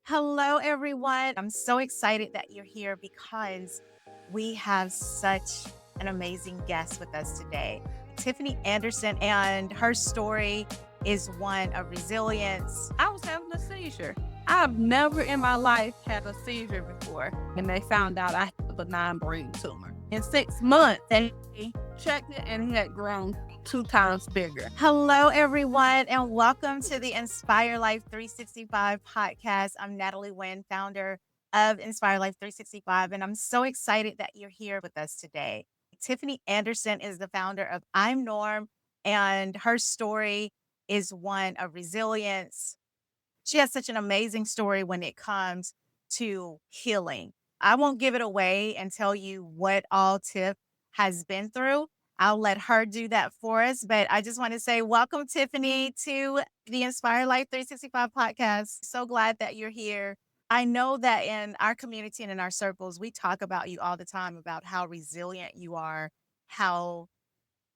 Hello, everyone. I'm so excited that you're here because we have such an amazing guest with us today. Tiffany Anderson, and her story is one of resilience. I was having a seizure. I've never in my life had a seizure before. And they found out I had a benign brain tumor. In 6 months, they checked it and it had grown 2 times bigger. Hello, everyone, and welcome to the Inspire Life 365 podcast. I'm Natalie Wynn, founder of Inspire Life 365, and I'm so excited that you're here with us today. Tiffany Anderson is the founder of I'm Norm, and her story is one of resilience. She has such an amazing story when it comes to healing. I won't give it away and tell you what all Tiff has been through. I'll let her do that for us. But I just want to say, welcome, Tiffany, to the Inspire Life 365 podcast. So glad that you're here. I know that in our community and in our circles, we talk about you all the time about how resilient you are, how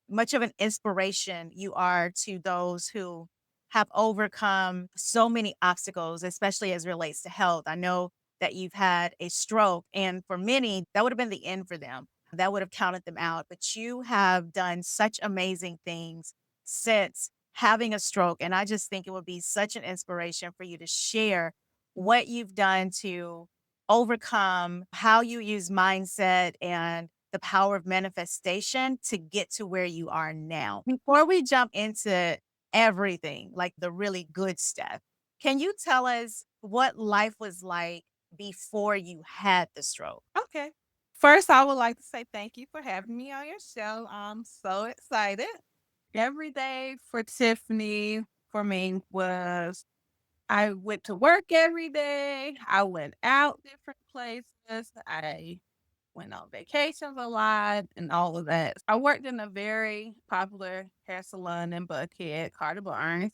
much of an inspiration you are to those who have overcome so many obstacles, especially as relates to health. I know that you've had a stroke, and for many, that would have been the end for them. That would have counted them out. But you have done such amazing things since having a stroke. And I just think it would be such an inspiration for you to share what you've done to overcome, how you use mindset and the power of manifestation to get to where you are now. Before we jump into everything, like the really good stuff, can you tell us what life was like before you had the stroke? Okay. First, I would like to say thank you for having me on your show. I'm so excited. Every day for Tiffany, for me, was I went to work every day. I went out different places. I went on vacations a lot and all of that. I worked in a very popular hair salon in Buckhead, Carter Barnes,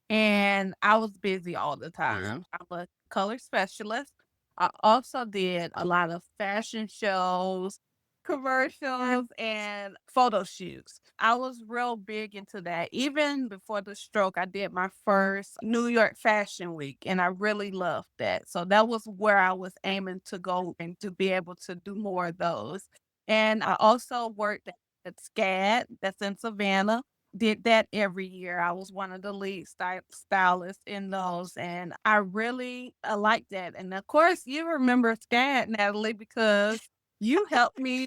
and I was busy all the time. I'm a color specialist. I also did a lot of fashion shows, commercials, and photo shoots. I was real big into that. Even before the stroke, I did my first New York Fashion Week, and I really loved that. So that was where I was aiming to go and to be able to do more of those. And I also worked at SCAD, that's in Savannah. Did that every year. I was one of the lead stylists in those, and I really liked that. And of course, you remember SCAD, Natalie, because you helped me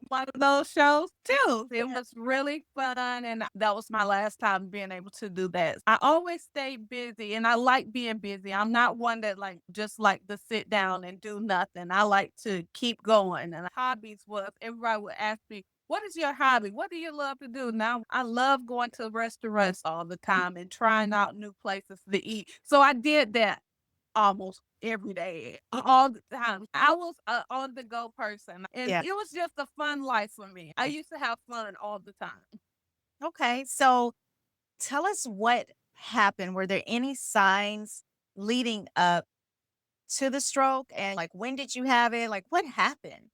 one of those shows too. It was really fun, and that was my last time being able to do that. I always stay busy, and I like being busy. I'm not one that just like to sit down and do nothing. I like to keep going. And hobbies was everybody would ask me, "What is your hobby? What do you love to do?" Now I love going to restaurants all the time and trying out new places to eat. So I did that almost every day, all the time. I was a on the go person, and Yeah. it was just a fun life for me. I used to have fun all the time. Okay. So tell us what happened. Were there any signs leading up to the stroke? And like, when did you have it? Like, what happened?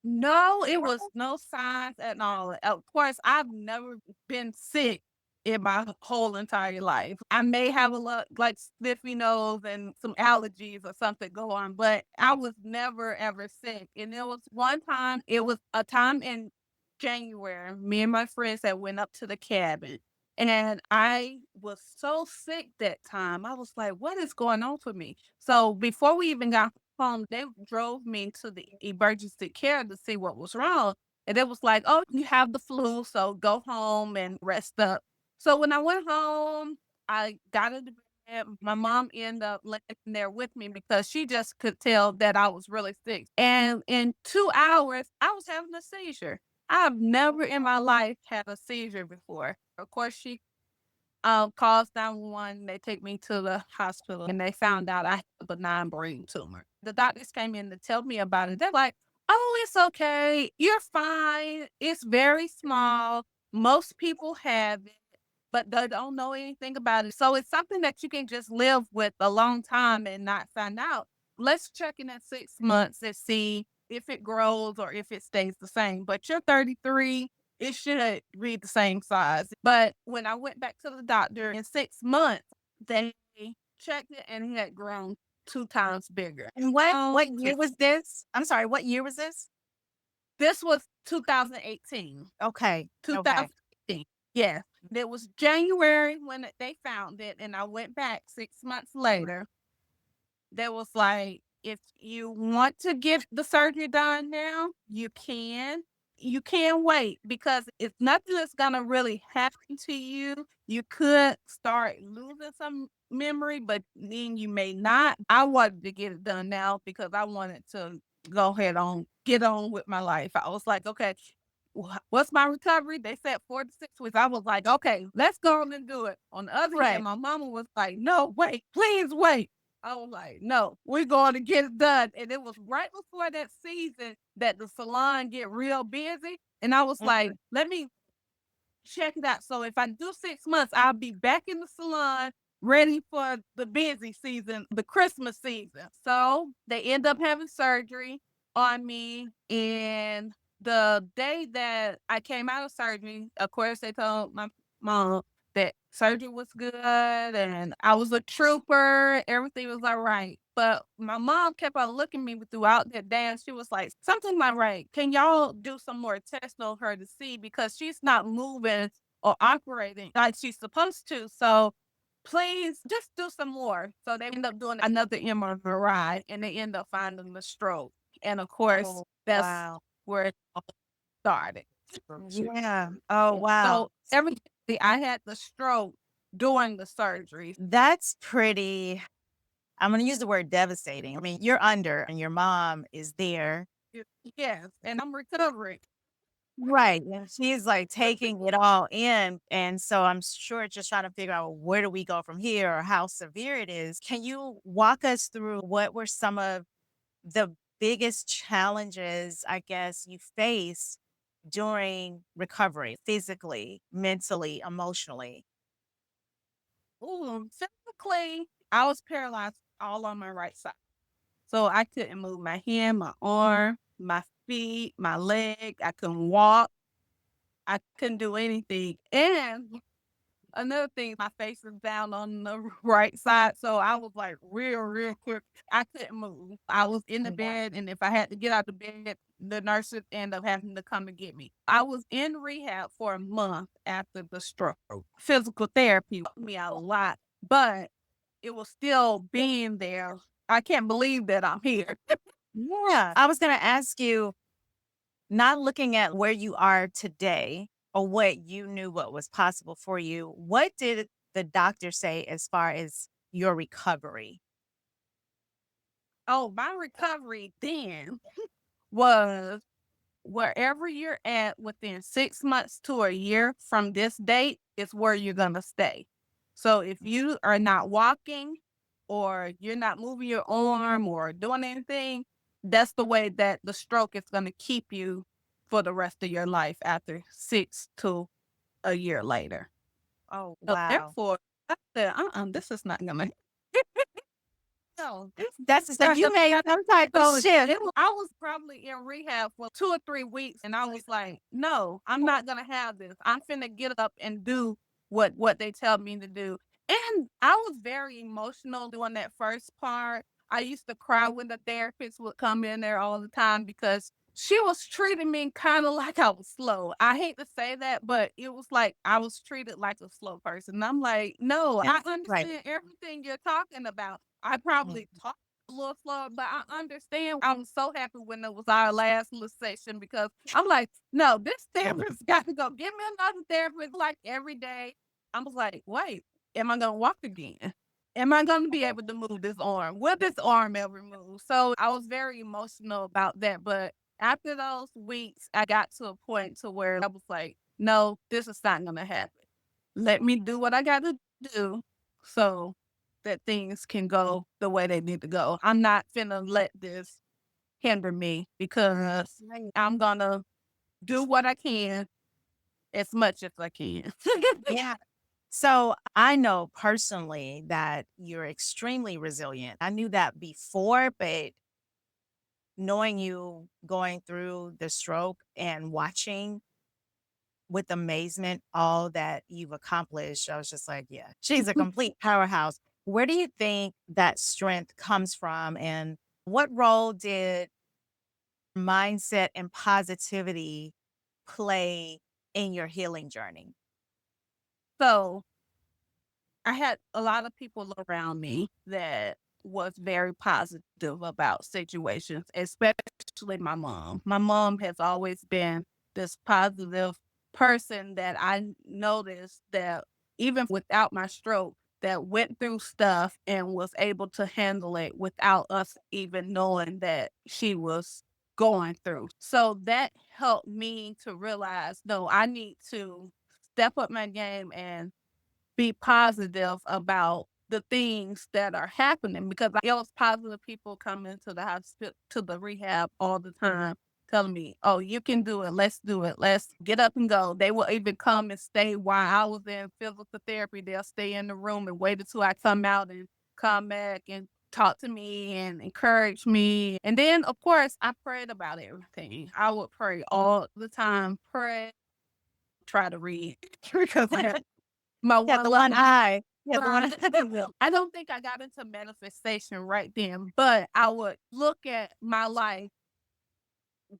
No, it was no signs at all. Of course, I've never been sick in my whole entire life. I may have a lot like sniffy nose and some allergies or something go on, but I was never ever sick. And there was one time, it was a time in January, me and my friends had went up to the cabin. And I was so sick that time. I was like, what is going on for me? So before we even got home, they drove me to the emergency care to see what was wrong. And it was like, oh, you have the flu, so go home and rest up. So when I went home, I got into bed. My mom ended up laying there with me because she just could tell that I was really sick. And in 2 hours, I was having a seizure. I've never in my life had a seizure before. Of course, she calls 911. They take me to the hospital and they found out I had a benign brain tumor. The doctors came in to tell me about it. They're like, oh, it's okay. You're fine. It's very small. Most people have it, but they don't know anything about it. So it's something that you can just live with a long time and not find out. Let's check in at 6 months and see if it grows or if it stays the same. But you're 33, it should be the same size. But when I went back to the doctor in 6 months, they checked it and it had grown 2 times bigger. And Oh, what year was this? I'm sorry, what year was this? this was 2018. Okay, okay. 2018. Yes. It was January when they found it, and I went back 6 months later. They was like, "If you want to get the surgery done now, you can. You can wait because it's nothing that's gonna really happen to you. You could start losing some memory, but then you may not." I wanted to get it done now because I wanted to go ahead on get on with my life. I was like, "Okay, what's my recovery?" They said 4 to 6 weeks. I was like, "Okay, let's go on and do it." On the other hand, Right. my mama was like, "No, wait, please wait." I was like, "No, we're going to get it done." And it was right before that season that the salon get real busy. And I was like, Mhm. let me check it out. So if I do 6 months, I'll be back in the salon ready for the busy season, the Christmas season. So they end up having surgery on me. And the day that I came out of surgery, of course, they told my mom that surgery was good and I was a trooper. Everything was all right. But my mom kept on looking at me throughout that day and she was like, "Something not right. Can y'all do some more tests on her to see? Because she's not moving or operating like she's supposed to. So please just do some more." So they end up doing another MRI and they end up finding the stroke. And of course, Oh, that's wow. where it all started. Yeah. Oh, So wow. everything I had the stroke during the surgery. That's pretty, I'm gonna use the word devastating. I mean, you're under and your mom is there. Yes, and I'm recovering. Right. And she's like taking it all in. And so I'm sure just trying to figure out where do we go from here or how severe it is. Can you walk us through what were some of the biggest challenges, I guess, you faced during recovery, physically, mentally, emotionally? Ooh, physically, I was paralyzed all on my right side. So I couldn't move my hand, my arm, my feet, my leg. I couldn't walk. I couldn't do anything. And another thing, my face is down on the right side. So I was like real quick. I couldn't move. I was in the Yeah. bed. And if I had to get out the bed, the nurses end up having to come and get me. I was in rehab for a month after the stroke. Physical therapy helped me out a lot, but it was still being there. I can't believe that I'm here. Yeah. I was going to ask you, not looking at where you are today or what you knew what was possible for you, what did the doctor say as far as your recovery? Oh, my recovery then was wherever you're at within 6 months to a year from this date is where you're going to stay. So if you are not walking or you're not moving your arm or doing anything, that's the way that the stroke is going to keep you for the rest of your life after 6 to a year later. Oh, So wow. therefore, I said, this is not going to no, this That's is just like not you gonna made happen. some type of So shift. I was probably in rehab for 2 or 3 weeks, and I was like, "No, I'm not gonna have this. I'm finna get up and do what they tell me to do." And I was very emotional doing that first part. I used to cry when the therapist would come in there all the time because she was treating me kinda like I was slow. I hate to say that, but it was like I was treated like a slow person. And I'm like, "No, Yeah. I Right. understand everything you're talking about. I Mm. probably talk a little slower, but I understand." I'm so happy when it was our last little session because I'm like, "No, this therapist got to go. Give me another therapist like every day." I was like, "Wait, am I gonna walk again? Am I gonna be able to move this arm? Will this arm ever move?" So I was very emotional about that. But after those weeks, I got to a point to where I was like, "No, this is not gonna happen. Let me do what I gotta do so that things can go the way they need to go. I'm not finna let this hinder me because Right. I'm gonna do what I can as much as I can." Yeah. So I know personally that you're extremely resilient. I knew that before, but knowing you going through the stroke and watching with amazement all that you've accomplished, I was just like, yeah, she's a complete powerhouse. Where do you think that strength comes from? And what role did mindset and positivity play in your healing journey? So I had a lot of people around me that was very positive about situations, especially my mom. My mom has always been this positive person that I noticed that even without my stroke, that went through stuff and was able to handle it without us even knowing that she was going through. So that helped me to realize, no, I need to step up my game and be positive about the things that are happening because it was positive people coming to the hospital to the rehab all the time telling me, "Oh, you can do it. Let's do it. Let's get up and go." They will even come and stay while I was in physical therapy. They'll stay in the room and wait until I come out and come back and talk to me and encourage me. And then, of course, I prayed about everything. I would pray all the time, pray, try to read because I have my Yeah, one the left one eye. Yeah, the one eye. eye. I don't think I got into manifestation right then, but I would look at my life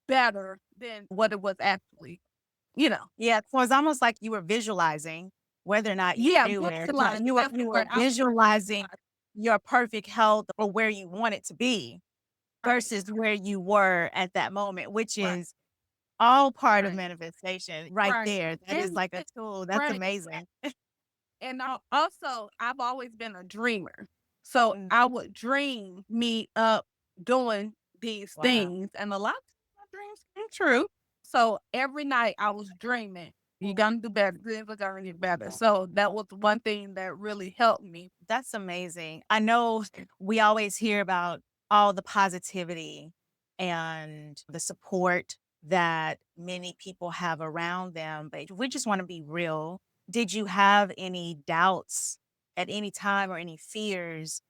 better than what it was actually, you know. Yeah, so it's almost like you were visualizing whether or not you Yeah, knew it. visualize. That's You the were word. I visualizing your perfect health or where you want it to be right, versus where you were at that moment, which right, is all part of right, manifestation right right. there. That is And like a tool. That's right. amazing. And also, I've always been a dreamer. So Mm, I would dream me up doing these wow. things. And a lot of times my dreams came true. So every night I was dreaming, you're gonna do better, things are gonna get better. So that was one thing that really helped me. That's amazing. I know we always hear about all the positivity and the support that many people have around them, but we just want to be real. Did you have any doubts at any time or any fears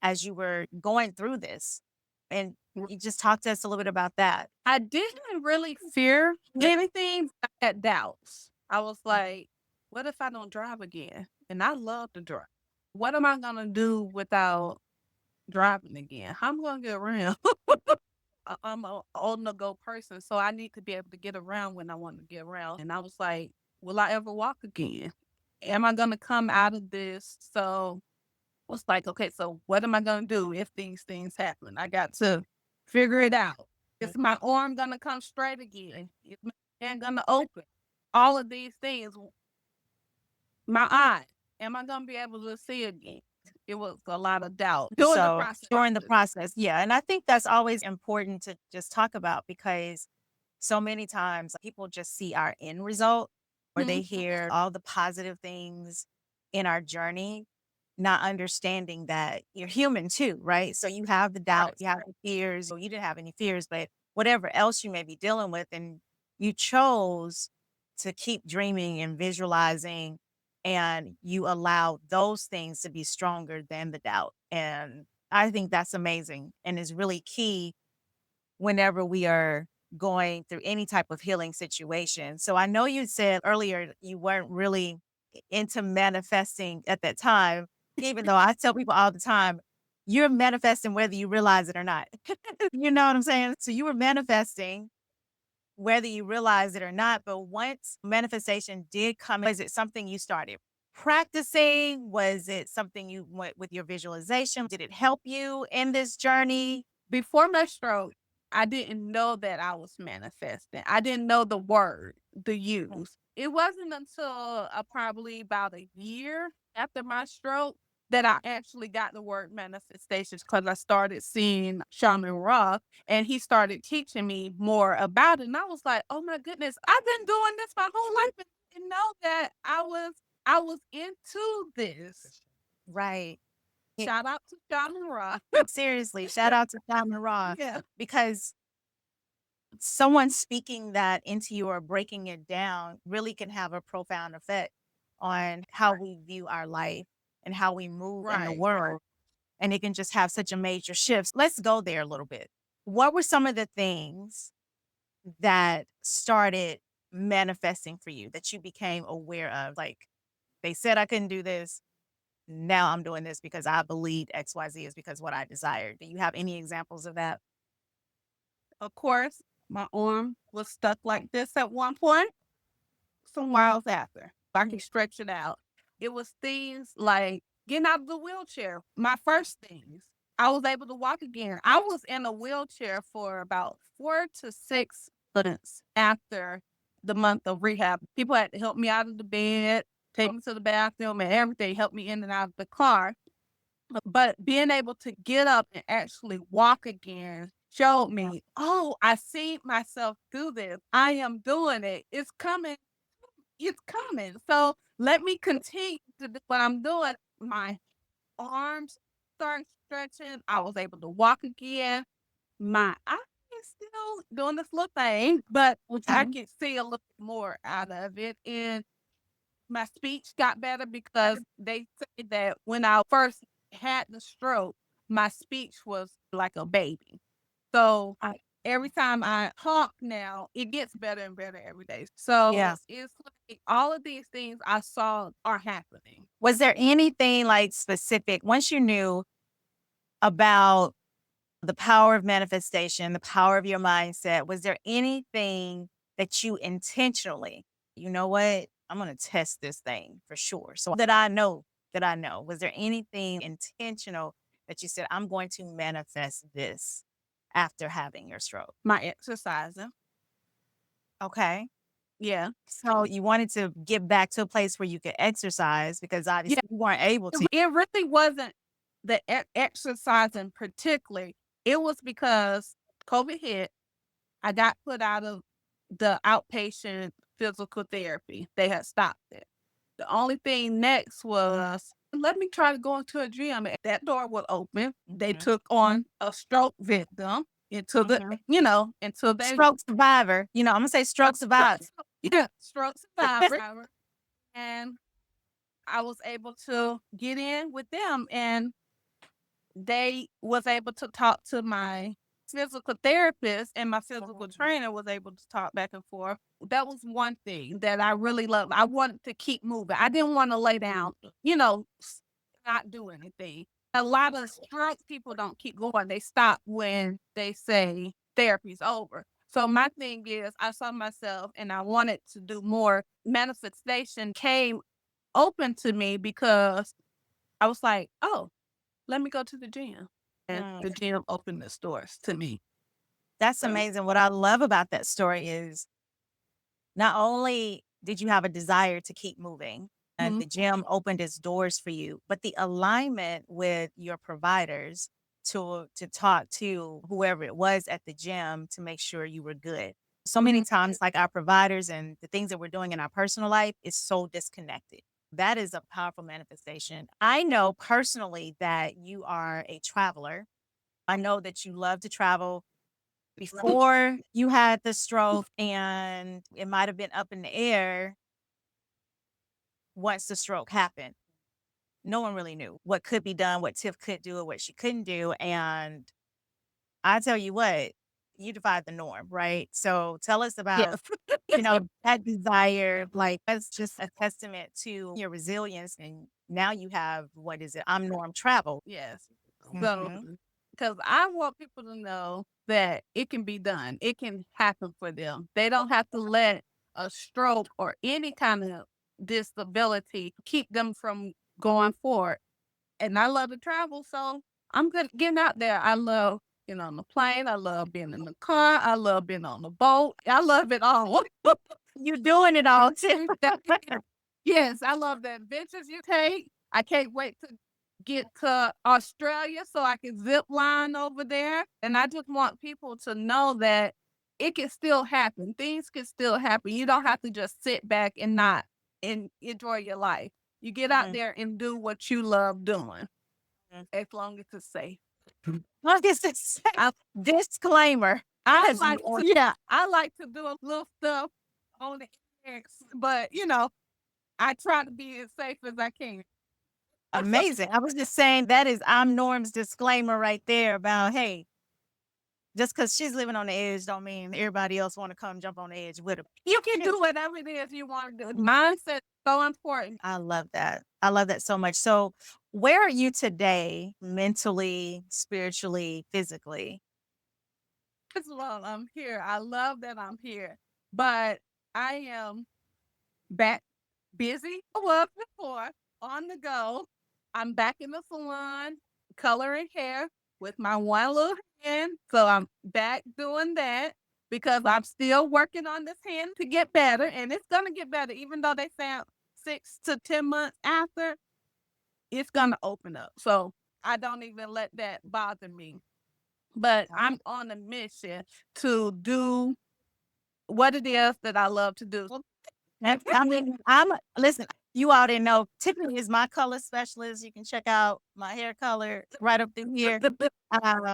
as you were going through this? And you just talk to us a little bit about that. I didn't really fear anything, but I had doubts. I was like, what if I don't drive again? And I love to drive. What am I gonna do without driving again? How am I gonna get around? I'm a on the go person, so I need to be able to get around when I want to get around. And I was like, will I ever walk again? Am I gonna come out of this? So I was like, okay, so what am I gonna do if these things happen? I got to figure it out. Is my arm gonna come straight again? Is my hand gonna open? All of these things. My eye. Am I gonna be able to see again? It was a lot of doubt during the So process. during the process, yeah. And I think that's always important to just talk about because so many times people just see our end result or they Mhm. hear all the positive things in our journey, not understanding that you're human too, right? So you have the Right. doubts, you have the fears, or you didn't have any fears, but whatever else you may be dealing with, and you chose to keep dreaming and visualizing, and you allow those things to be stronger than the doubt. And I think that's amazing and is really key whenever we are going through any type of healing situation. So I know you said earlier you weren't really into manifesting at that time, even though I tell people all the time, you're manifesting whether you realize it or not. You know what I'm saying? So you were manifesting whether you realize it or not. But once manifestation did come, was it something you started practicing? Was it something you went with your visualization? Did it help you in this journey? Before my stroke, I didn't know that I was manifesting. I didn't know the word, the use. It wasn't until probably about a year after my stroke that I actually got the word manifestations because I started seeing Shaman Ra and he started teaching me more about it. And I was like, oh my goodness, I've been doing this my whole life and didn't know that I was into this. Right. Shout out to Shaman Ra. Seriously, shout out to Diamond Raw Yeah. because someone speaking that into you or breaking it down really can have a profound effect on how we view our life and how we move in the Right. world. And it can just have such a major shift. Let's go there a little bit. What were some of the things that started manifesting for you that you became aware of? Like they said I couldn't do this. now I'm doing this because I believed XYZ is because what I desired. Do you have any examples of that? Of course, my arm was stuck like this at one point, some miles after. I can stretch it out. It was things like getting out of the wheelchair. My first things. I was able to walk again. I was in a wheelchair for about 4 to 6 months after the month of rehab. People had to help me out of the bed, take me to the bathroom, and everything, help me in and out of the car. But being able to get up and actually walk again showed me, oh, I see myself do this. I am doing it. It's coming. It's coming. So let me continue to do what I'm doing. My arms start stretching. I was able to walk again. My eyes still doing this little thing, but I Okay. can see a little more out of it. And my speech got better because they say that when I first had the stroke, my speech was like a baby. So every time I talk now, it gets better and better every day. So Yeah. it's like all of these things I saw are happening. Was there anything like specific once you knew about the power of manifestation, the power of your mindset, was there anything that you intentionally, you know what? I'm going to test this thing for sure. So that I know, was there anything intentional that you said, I'm going to manifest this after having your stroke? My exercising. Okay. Yeah. So you wanted to get back to a place where you could exercise because Yeah. obviously you weren't able to. It really wasn't the exercising particularly. It was because COVID hit. I got put out of the outpatient physical therapy. They had stopped it. The only thing next was, let me try to go into a gym. And that door was open. They Mhm, took on a stroke victim into the, mhm. into they, Stroke survivor. I'm gonna say stroke survivor. yeah, stroke survivor. And I was able to get in with them, and they was able to talk to my physical therapist, and my physical trainer was able to talk back and forth. That was one thing that I really loved. I wanted to keep moving. I didn't want to lay down, not do anything. A lot of stroke people don't keep going. They stop when they say therapy's over. So my thing is I saw myself and I wanted to do more. Manifestation came open to me because I was like, oh, let me go to the gym. And Mm, the gym opened its doors to me. that's So amazing. What I love about that story is not only did you have a desire to keep moving and mhm, the gym opened its doors for you, but the alignment with your providers to talk to whoever it was at the gym to make sure you were good. So many mhm, times, like our providers and the things that we're doing in our personal life is so disconnected. That is a powerful manifestation. I know personally that you are a traveler. I know that you love to travel before you had the stroke, and it might have been up in the air once the stroke happened. No one really knew what could be done, what Tiff could do, or what she couldn't do. And I tell you what, you defied the norm, right? So tell us about, yes. that desire. Like, that's just a testament to your resilience. And now you have, what is it? I'm Norm Travel. Yes. So, Mhm. because I want people to know that it can be done. It can happen for them. They don't have to let a stroke or any kind of disability keep them from going forward. And I love to travel, so I'm good getting out there. I love getting on the plane. I love being in the car. I love being on the boat. I love it all. You doing it all, Tiff. Yes, I love the adventures you take. I can't wait to get to Australia so I can zip line over there. And I just want people to know that it can still happen. Things can still happen. You don't have to just sit back and not enjoy your life. You get out Mhm, there and do what you love doing, mhm. as long as it's safe. What is this? I Disclaimer. That I is like to yeah, I like to do a little stuff on the X, but I try to be as safe as I can. amazing. I was just saying that is I'm Norm's disclaimer right there about, hey, just because she's living on the edge don't mean everybody else want to come jump on the edge with her. You can do whatever it is you want to do. Mindset is so important. I love that. I love that so much. So Where are you today mentally, spiritually, physically? First of all, I'm here. I love that I'm here, but I am back busy. I was before on the go. I'm back in the salon coloring hair with my one little hand. So I'm back doing that because I'm still working on this hand to get better, and it's gonna get better. Even though they say 6 to 10 months after, it's gonna open up. So I don't even let that bother me. But I'm on a mission to do what it is that I love to do. I mean, I'm listen, you all didn't know Tiffany is my color specialist. You can check out my hair color right up through here.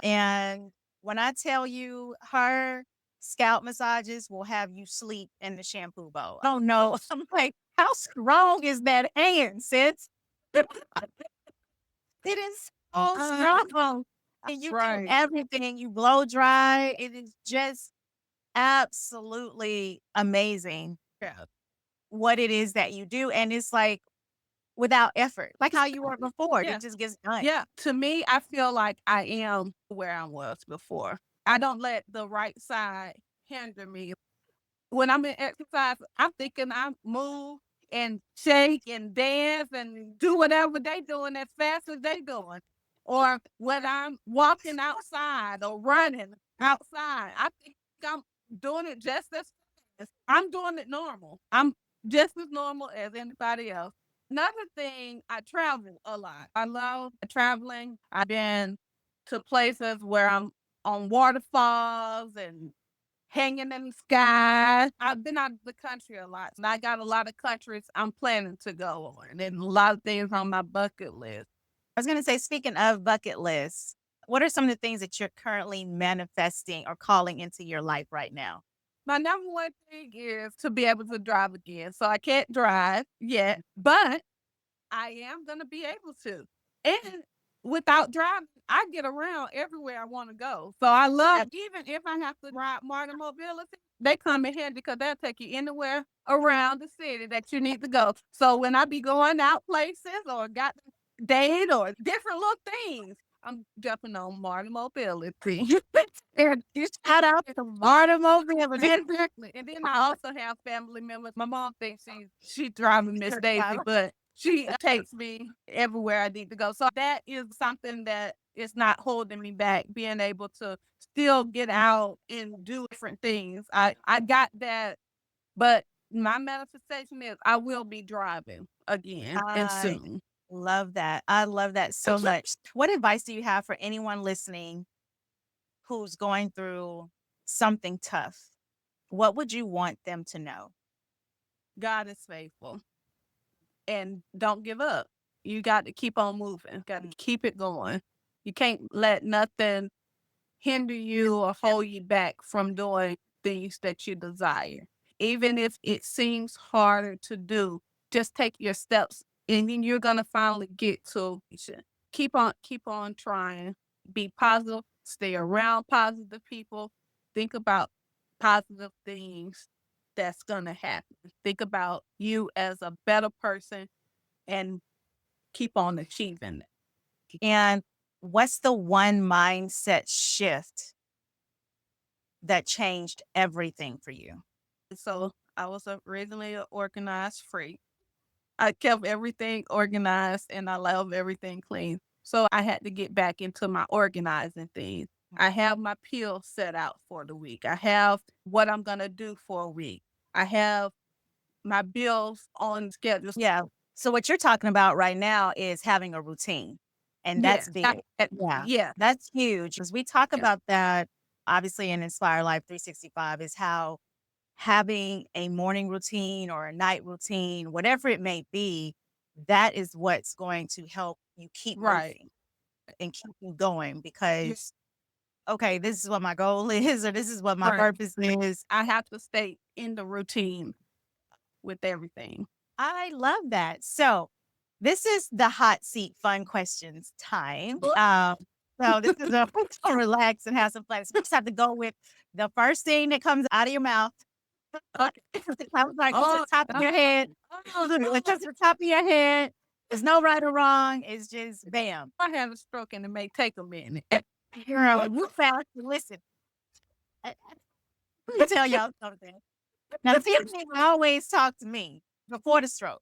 And when I tell you her scalp massages will have you sleep in the shampoo bowl. I don't know. I'm like, how strong is that hand, sis? It is so strong. And you do Right. everything. You blow dry. It is just absolutely amazing Yeah. what it is that you do. And it's like without effort, like how you were before. Yeah. It just gets done. Yeah. To me, I feel like I am where I was before. I don't let the right side hinder me. When I'm in exercise, I'm thinking I move and shake and dance and do whatever they doing as fast as they doing. Or when I'm walking outside or running outside, I think I'm doing it just as fast. I'm doing it normal. I'm just as normal as anybody else. Another thing, I travel a lot. I love traveling. I've been to places where I'm on waterfalls and hanging in the sky. I've been out of the country a lot, and I got a lot of countries I'm planning to go on, and a lot of things on my bucket list. I was going to say, speaking of bucket lists, what are some of the things that you're currently manifesting or calling into your life right now? My number one thing is to be able to drive again. So I can't drive yet, but I am gonna be able to. And without driving, I get around everywhere I want to go. So I love, even if I have to ride Martin Mobility, they come in handy because they'll take you anywhere around the city that you need to go. So when I be going out places or got a date or different little things, I'm jumping on Martin Mobility. And you shout out to Marta Mobile. Exactly. And then I also have family members. My mom thinks she's driving Miss Daisy, but she takes me everywhere I need to go. So that is something that is not holding me back, being able to still get out and do different things. I got that, but my manifestation is I will be driving again and I soon. love that. I love that so much. What advice do you have for anyone listening who's going through something tough? What would you want them to know? God is faithful and don't give up. You got to keep on moving, got to keep it going. You can't let nothing hinder you or hold you back from doing things that you desire. Even if it seems harder to do, just take your steps and then you're gonna finally get to it. Keep on trying. Be positive, stay around positive people, think about positive things that's gonna happen. Think about you as a better person and keep on achieving it. And what's the one mindset shift that changed everything for you? So I was originally an organized freak. I kept everything organized and I love everything clean. So I had to get back into my organizing things. I have my pills set out for the week. I have what I'm going to do for a week. I have my bills on schedule. Yeah. So what you're talking about right now is having a routine, and Yeah. that's big. Yeah, Yeah. that's huge. As we talk Yes. about that, obviously in Inspire Life 365 is how having a morning routine or a night routine, whatever it may be, that is what's going to help you keep Right. moving and keep you going Yeah. because, okay, this is what my goal is, or this is what my Right. purpose is. I have to stay in the routine with everything. I love that. So, this is the hot seat fun questions time. So this is a to relax and have some fun. So you just have to go with the first thing that comes out of your mouth. Okay. It comes like to the Oh, top of your head. It comes to the top of your head. There's no right or wrong. It's just bam. I had a stroke and it may take a minute. Girl, you fast. Listen, let me tell y'all something. Now, Tiffany would always talk to me before the stroke,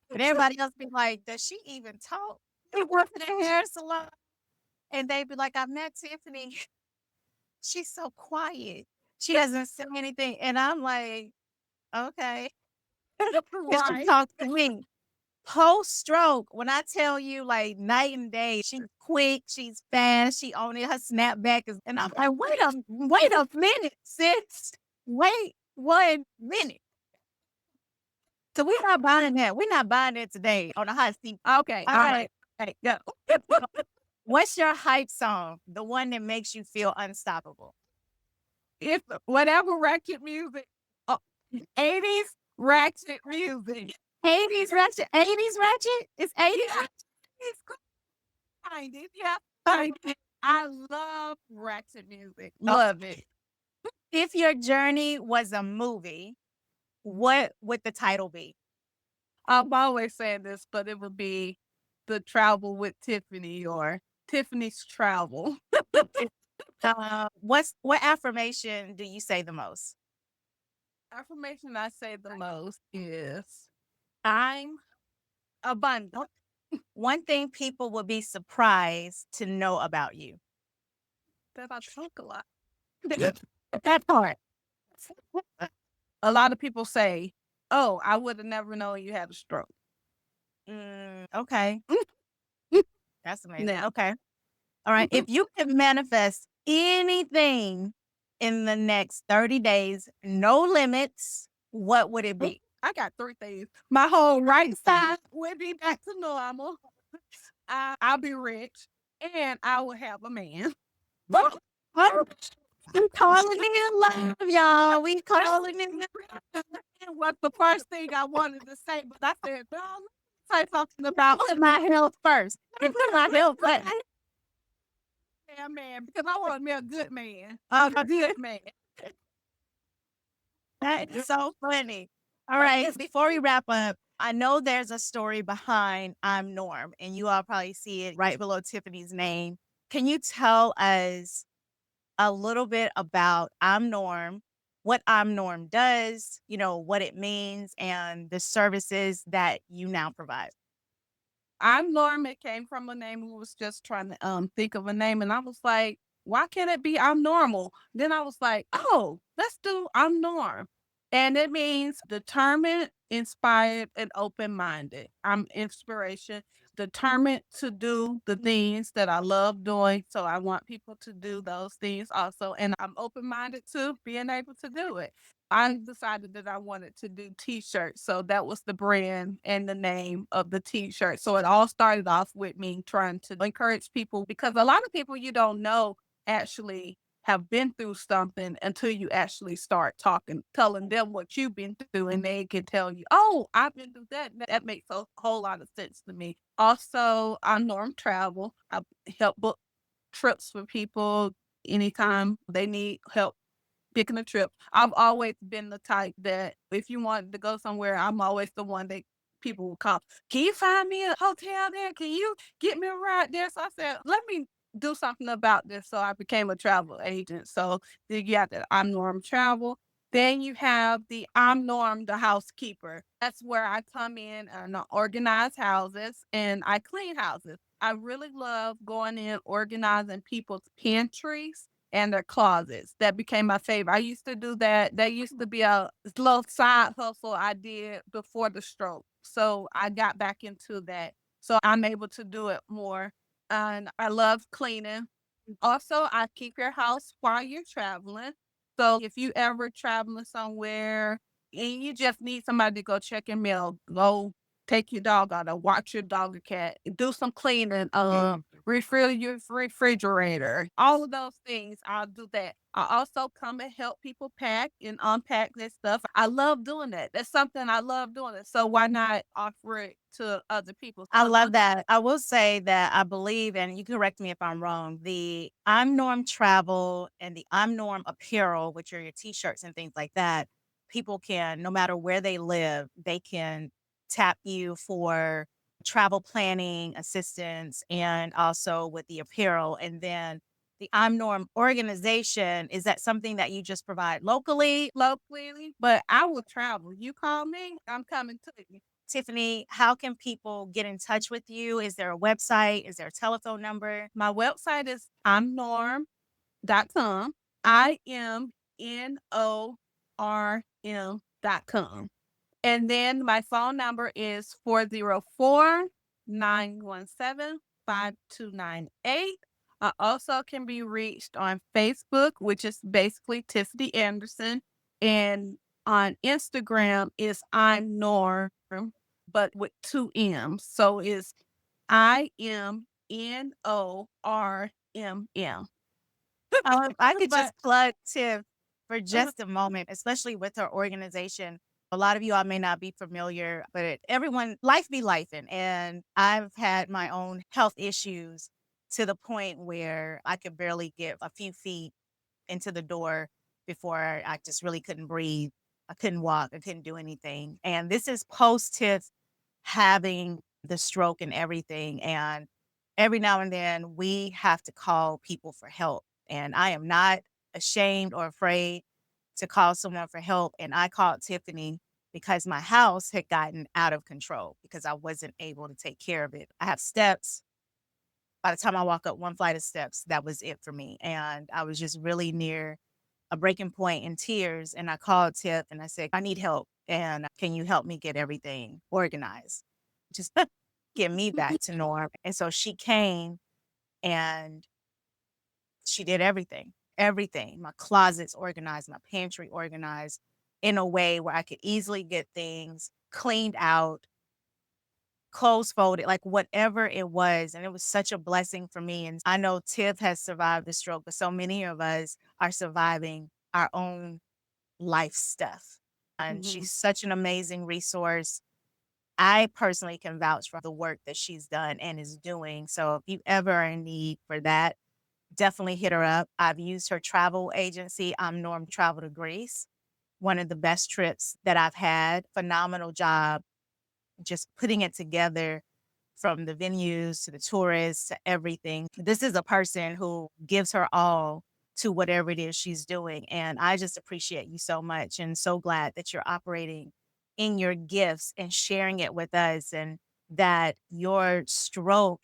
but everybody else be like, "Does she even talk?" We work in a hair salon, and they be like, "I met Tiffany. She's so quiet. She doesn't say anything," and I'm like, "Okay." And she Right. talks to me. Post-stroke, when I tell you, like, night and day, she's quick, she's fast, she on it, her snapback is and I'm like, "Wait a minute, sis. Wait 1 minute." So we're not buying that. We're not buying it today on the hot seat. Okay. All right. Alright, Okay. Go. what's your hype song? The one that makes you feel unstoppable? It's whatever ratchet music. Oh, 80s ratchet music. 80s ratchet? 80s ratchet? It's 80s Yeah. ratchet? It's kind of, yeah. I love ratchet music. Love it. If your journey was a movie, what would the title be? I'm always saying this, but it would be The Travel with Tiffany or Tiffany's Travel. What affirmation do you say the most? Affirmation I say the most is I'm abundant. One thing people will be surprised to know about you. That I talk a lot. That part. A lot of people say, "Oh, I would have never known you had a stroke." Okay. That's amazing. Now, Okay. All right. If you could manifest anything in the next 30 days, no limits, what would it be? I got 3 things. My whole right side would be back to normal. I'll be rich, and I will have a man. What? We calling in love, y'all. We calling in And what the first thing I wanted to say, but I said, "No, let's say something about put my health first. Put my health first. a man because I want me a good man, Oh, a good man." that is so funny. All right. Before we wrap up, I know there's a story behind I'm Norm, and you all probably see it right below Tiffany's name. Can you tell us a little bit about I'm Norm, what I'm Norm does, what it means, and the services that you now provide? I'm Norm. It came from a name who was just trying to think of a name, and I was like, why can't it be I'm normal? Then I was like, oh, let's do I'm Norm. And it means determined, inspired, and open-minded. I'm inspiration, determined to do the things that I love doing. So I want people to do those things also. And I'm open-minded to being able to do it. I decided that I wanted to do t-shirts. So that was the brand and the name of the t-shirt. So it all started off with me trying to encourage people because a lot of people you don't know actually have been through something until you actually start talking, telling them what you've been through, and they can tell you, "Oh, I've been through that." That makes a whole lot of sense to me. Also, I norm travel. I help book trips for people anytime they need help picking a trip. I've always been the type that if you wanted to go somewhere, I'm always the one that people will call. Can you find me a hotel there? Can you get me a ride there? So I said, let me do something about this. So I became a travel agent. So then you have the I'm Norm Travel. Then you have the I'm Norm the housekeeper. That's where I come in and I organize houses and I clean houses. I really love going in organizing people's pantries and their closets. That became my favorite. I used to do that. That used to be a little side hustle I did before the stroke. So I got back into that. So I'm able to do it more. And I love cleaning. Also, I keep your house while you're traveling. So if you ever traveling somewhere and you just need somebody to go check your mail, go take your dog out or watch your dog or cat, do some cleaning, refill your refrigerator, all of those things, I'll do that. I also come and help people pack and unpack their stuff. I love doing that. That's something I love doing it. So why not offer it to other people? I love that. I will say that I believe, and you can correct me if I'm wrong, the I'm Norm travel and the I'm Norm apparel, which are your t-shirts and things like that, people can, no matter where they live, they can tap you for travel planning assistance and also with the apparel. And then the I'm Norm organization, is that something that you just provide locally? Locally, but I will travel. You call me, I'm coming to you. Tiffany, how can people get in touch with you? Is there a website? Is there a telephone number? My website is imnorm.com. IMNORM.com. And then my phone number is 404-917-5298. I also can be reached on Facebook, which is basically Tiffany Anderson. And on Instagram is I'm Norm, but with two M's. So it's IMNORMM. If I could But just plug Tiff for just a moment, especially with her organization. A lot of you all may not be familiar, but everyone, life be lifing. And I've had my own health issues to the point where I could barely get a few feet into the door before I just really couldn't breathe. I couldn't walk. I couldn't do anything. And this is post Tiff having the stroke and everything. And every now and then we have to call people for help. And I am not ashamed or afraid to call someone for help. And I called Tiffany because my house had gotten out of control because I wasn't able to take care of it. I have steps. By the time I walk up one flight of steps, that was it for me. And I was just really near a breaking point in tears. And I called Tiff and I said, I need help. And can you help me get everything organized? Just get me back to norm. And so she came and she did everything, everything. My closets organized, my pantry organized in a way where I could easily get things cleaned out, clothes folded, like whatever it was. And it was such a blessing for me. And I know Tiff has survived the stroke, but so many of us are surviving our own life stuff. And Mhm. she's such an amazing resource. I personally can vouch for the work that she's done and is doing. So if you ever are in need for that, definitely hit her up. I've used her travel agency, I'm Norm Travel to Greece. One of the best trips that I've had. Phenomenal job just putting it together from the venues to the tourists to everything. This is a person who gives her all to whatever it is she's doing. And I just appreciate you so much and so glad that you're operating in your gifts and sharing it with us and that your stroke,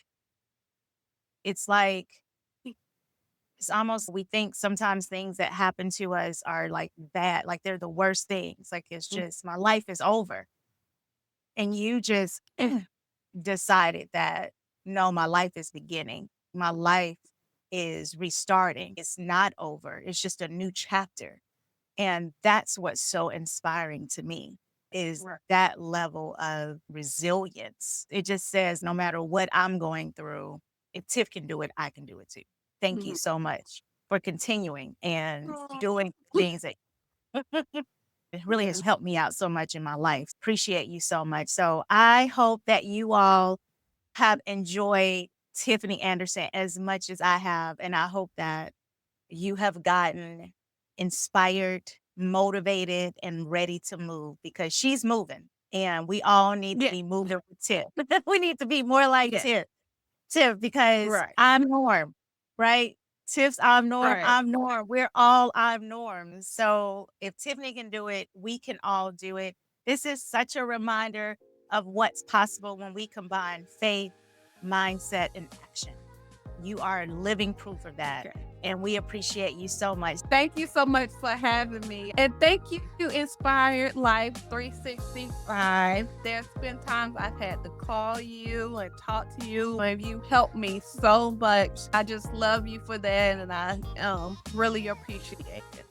it's like, it's almost we think sometimes things that happen to us are like bad, like they're the worst things. Like it's Mm, just my life is over. And you just decided that no, my life is beginning. My life is restarting. It's not over. It's just a new chapter. And that's what's so inspiring to me is right. that level of resilience. It just says no matter what I'm going through, if Tiff can do it, I can do it too. Thank you Mhm. so much for continuing and Aw. doing things that it really has helped me out so much in my life. Appreciate you so much. So I hope that you all have enjoyed Tiffany Anderson as much as I have. And I hope that you have gotten inspired, motivated, and ready to move because she's moving. And we all need to Yeah, be moving with Tiff. We need to be more like yeah, Tiff, because right, I'm Norm, right? Tiff's right. I'm Norm. We're all I'm Norm. So if Tiffany can do it, we can all do it. This is such a reminder of what's possible when we combine faith, mindset, and action. You are living proof of that. Okay. And we appreciate you so much. Thank you so much for having me. And thank you, Inspired Life 365. There's been times I've had to call you and talk to you, and you helped me so much. I just love you for that, and I really appreciate it.